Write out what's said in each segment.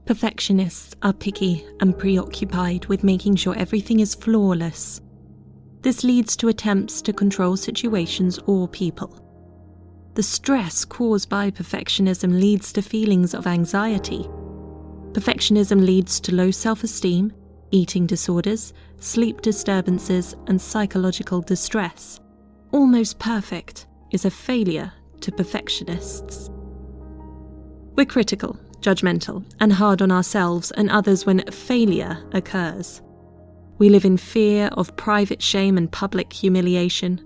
Perfectionists are picky and preoccupied with making sure everything is flawless. This leads to attempts to control situations or people. The stress caused by perfectionism leads to feelings of anxiety. Perfectionism leads to low self-esteem, eating disorders, sleep disturbances, and psychological distress. Almost perfect is a failure to perfectionists. We're critical, judgmental, and hard on ourselves and others when failure occurs. We live in fear of private shame and public humiliation.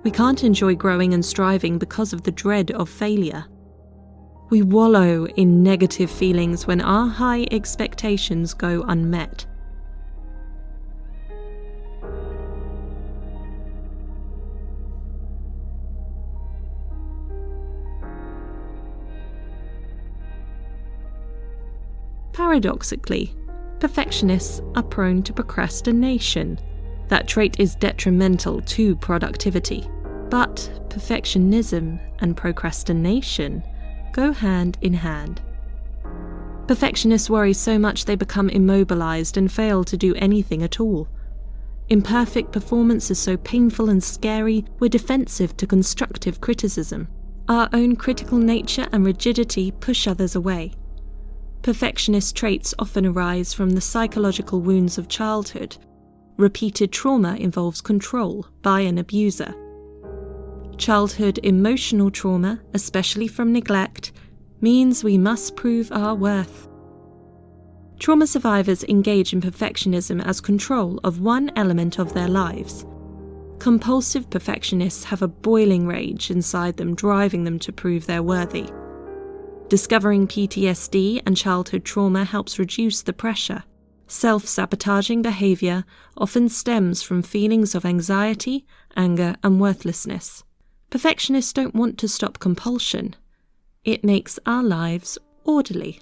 We can't enjoy growing and striving because of the dread of failure. We wallow in negative feelings when our high expectations go unmet. Paradoxically, perfectionists are prone to procrastination. That trait is detrimental to productivity. But perfectionism and procrastination go hand in hand. Perfectionists worry so much they become immobilized and fail to do anything at all. Imperfect performance is so painful and scary, we're defensive to constructive criticism. Our own critical nature and rigidity push others away. Perfectionist traits often arise from the psychological wounds of childhood. Repeated trauma involves control by an abuser. Childhood emotional trauma, especially from neglect, means we must prove our worth. Trauma survivors engage in perfectionism as control of one element of their lives. Compulsive perfectionists have a boiling rage inside them, driving them to prove they're worthy. Discovering PTSD and childhood trauma helps reduce the pressure. Self-sabotaging behavior often stems from feelings of anxiety, anger, and worthlessness. Perfectionists don't want to stop compulsion. It makes our lives orderly.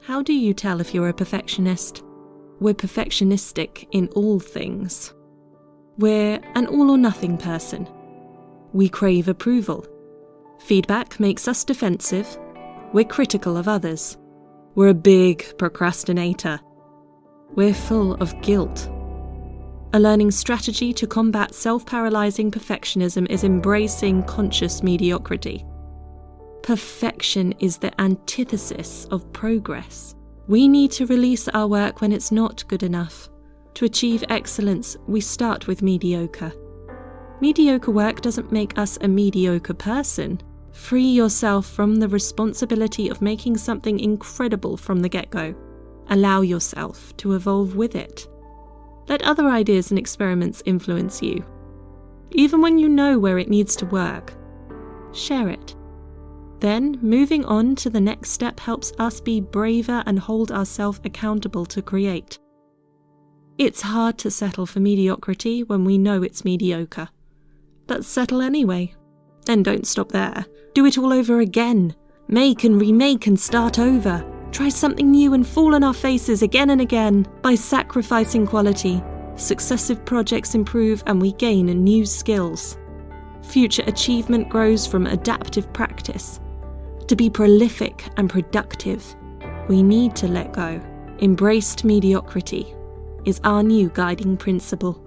How do you tell if you're a perfectionist? We're perfectionistic in all things. We're an all-or-nothing person. We crave approval. Feedback makes us defensive. We're critical of others. We're a big procrastinator. We're full of guilt. A learning strategy to combat self-paralyzing perfectionism is embracing conscious mediocrity. Perfection is the antithesis of progress. We need to release our work when it's not good enough. To achieve excellence, we start with mediocre. Mediocre work doesn't make us a mediocre person. Free yourself from the responsibility of making something incredible from the get-go. Allow yourself to evolve with it. Let other ideas and experiments influence you. Even when you know where it needs to work, share it. Then, moving on to the next step helps us be braver and hold ourselves accountable to create. It's hard to settle for mediocrity when we know it's mediocre. But settle anyway. Then don't stop there. Do it all over again. Make and remake and start over. Try something new and fall on our faces again and again. By sacrificing quality, successive projects improve and we gain new skills. Future achievement grows from adaptive practice. To be prolific and productive, we need to let go. Embraced mediocrity is our new guiding principle.